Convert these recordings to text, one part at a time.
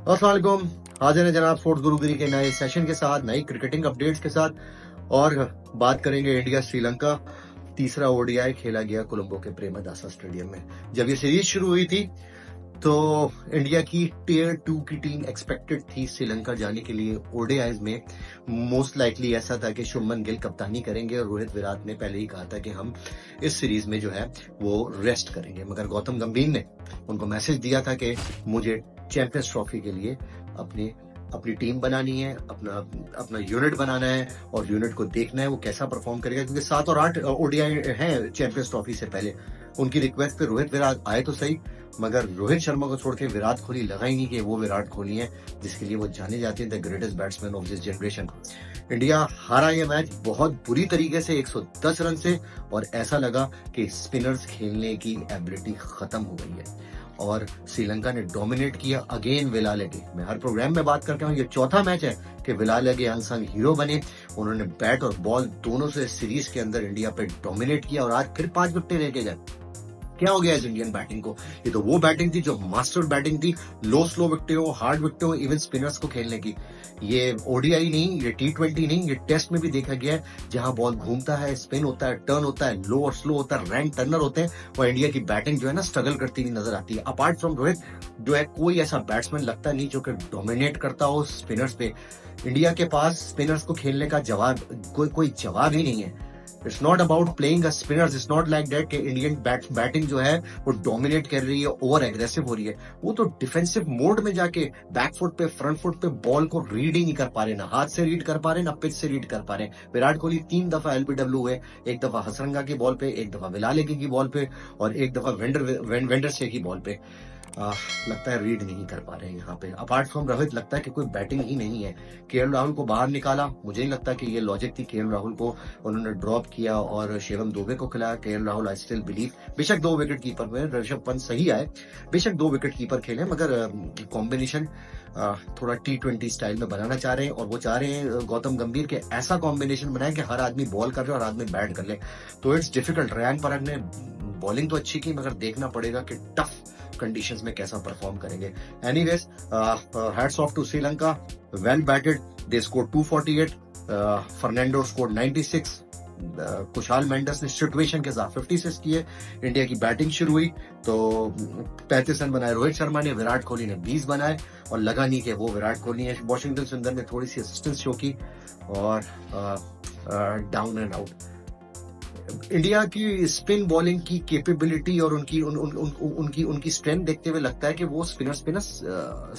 अस्सलाम वालेकुम। हाजिर है जनाब स्पोर्ट्स गुरुगिरी के नए सेशन के साथ, नई क्रिकेटिंग अपडेट्स के साथ, और बात करेंगे इंडिया श्रीलंका। तीसरा ओडीआई खेला गया कोलंबो के प्रेमदासा स्टेडियम में। जब ये सीरीज शुरू हुई थी तो इंडिया की टियर 2 की टीम एक्सपेक्टेड थी श्रीलंका जाने के लिए ओडीआईज में। मोस्ट लाइकली ऐसा था कि शुभमन गिल कप्तानी करेंगे और रोहित विराट ने पहले ही कहा था कि हम इस सीरीज में जो है वो रेस्ट करेंगे, मगर गौतम गंभीर ने उनको मैसेज दिया था कि मुझे चैंपियंस ट्रॉफी के लिए अपनी टीम बनानी है, अपना यूनिट बनाना है और यूनिट को देखना है वो कैसा परफॉर्म करेगा, क्योंकि 7 और 8 ओडीआई हैं चैंपियंस ट्रॉफी से पहले। उनकी रिक्वेस्ट पे रोहित विराट आए तो सही, मगर रोहित शर्मा को छोड़ के विराट कोहली लगा ही नहीं कि वो विराट कोहली है जिसके लिए वो जाने जाते हैं the greatest batsman of this generation. India हारा ये मैच बहुत बुरी तरीके से 110 रन से, और ऐसा लगा कि स्पिनर्स खेलने की एबिलिटी खत्म हो गई है और श्रीलंका ने डोमिनेट किया अगेन। विलालेगे, मैं हर प्रोग्राम में बात करता हूँ, ये चौथा मैच है कि विलालेगे अनसंग हीरो बने। उन्होंने बैट और बॉल दोनों से सीरीज के अंदर इंडिया पे डोमिनेट किया और आज फिर 5 विकेटें लेके गए। क्या हो गया इस इंडियन बैटिंग को? ये तो वो बैटिंग थी जो मास्टर बैटिंग थी, लो स्लो विकेटें हो, हार्ड विकेटें हो, इवन स्पिनर्स को खेलने की। ये ओडीआई नहीं, ये T20 नहीं, ये टेस्ट में भी देखा गया है, जहां बॉल घूमता है, स्पिन होता है, टर्न होता है, लो और स्लो होता है, रैंक टर्नर होते हैं, और इंडिया की बैटिंग जो है ना स्ट्रगल करती हुई नजर आती है। अपार्ट फ्रॉम रोहित जो है कोई ऐसा बैट्समैन लगता नहीं जो कि डोमिनेट करता हो स्पिनर्स पे। इंडिया के पास स्पिनर्स को खेलने का कोई जवाब ही नहीं है। It's not about playing a spinners, it's not like that कि इंडियन बैटिंग जो है वो डोमिनेट कर रही है, ओवर एग्रेसिव हो रही है। वो तो डिफेंसिव मोड में जाके बैक फुट पे, फ्रंट फुट पे बॉल को रीड ही नहीं कर पा रहे, ना हाथ से रीड कर पा रहे, ना पिच से रीड कर पा रहे। विराट कोहली 3 दफा एलबीडब्ल्यू हुए, एक दफा हसरंगा की बॉल पे, एक दफा विलालेगे की बॉल पे, और एक दफा वेंडरसे की बॉल पे। लगता है रीड नहीं कर पा रहे हैं यहाँ पे। अपार्ट फ्रॉम रोहित लगता है कि कोई बैटिंग ही नहीं है। केएल राहुल को बाहर निकाला, मुझे नहीं लगता कि ये लॉजिक थी। केएल राहुल को उन्होंने ड्रॉप किया और शिवम दुबे को खिलाया। KL Rahul I still believe, बेशक 2 विकेट कीपर में ऋषभ पंत सही आए, बेशक 2 विकेट कीपर खेले, मगर कॉम्बिनेशन थोड़ा T20 स्टाइल में बनाना चाह रहे हैं, और वो चाह रहे हैं गौतम गंभीर के ऐसा कॉम्बिनेशन बनाए कि हर आदमी बॉल कर रहे और आदमी बैट कर ले। तो इट्स डिफिकल्ट। रेयान परग ने बॉलिंग तो अच्छी की, मगर देखना पड़ेगा कि टफ कंडीशंस में कैसा परफॉर्म करेंगे। Anyways, hats off to Sri Lanka, well batted, they scored 248, Fernando scored 96, Kusal Mendis ने सिचुएशन के साथ 56 किए। इंडिया की बैटिंग शुरू हुई तो 35 रन बनाए रोहित शर्मा ने, विराट कोहली ने 20 बनाए, और लगा नहीं कि वो विराट कोहली है। वॉशिंगटन सुंदर ने थोड़ी सी असिस्टेंस शो की और डाउन एंड आउट। इंडिया की स्पिन बॉलिंग की कैपेबिलिटी और उनकी स्ट्रेंथ देखते हुए लगता है कि वो स्पिनर्स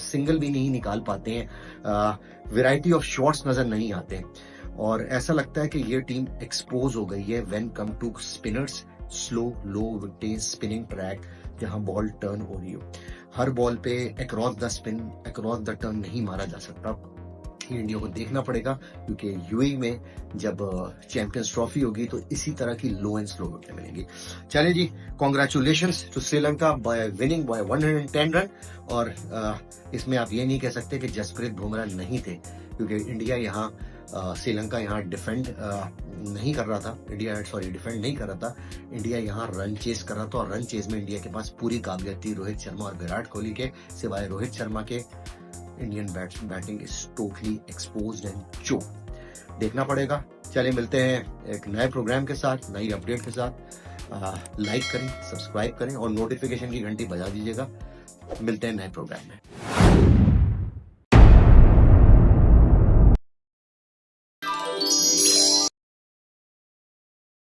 सिंगल भी नहीं निकाल पाते हैं, वैरायटी ऑफ शॉट्स नजर नहीं आते, और ऐसा लगता है कि ये टीम एक्सपोज हो गई है when come to spinners. Slow low wicket spinning track जहां बॉल टर्न हो रही हो, हर बॉल पे across the spin, across the turn नहीं मारा जा सकता। इंडिया को देखना पड़ेगा, क्योंकि यूएई में जब चैंपियंस ट्रॉफी होगी तो इसी तरह की लो एंड स्लो विकेट मिलेंगी। चलिए जी, congratulations to Sri Lanka by winning by 110 run. और इसमें आप ये नहीं कह सकते कि जसप्रीत बुमराह नहीं थे, क्योंकि इंडिया यहाँ श्रीलंका यहाँ डिफेंड नहीं कर रहा था, डिफेंड नहीं कर रहा था, इंडिया यहाँ रन चेस कर रहा था, और रन चेस में इंडिया के पास पूरी काबिलियत थी रोहित शर्मा और विराट कोहली के। सिवाय रोहित शर्मा के Indian batting is totally exposed and choked. देखना पड़ेगा। चलिए मिलते हैं एक नए प्रोग्राम के साथ, नई अपडेट के साथ। लाइक करें, सब्सक्राइब करें और नोटिफिकेशन की घंटी बजा दीजिएगा। मिलते हैं नए प्रोग्राम में।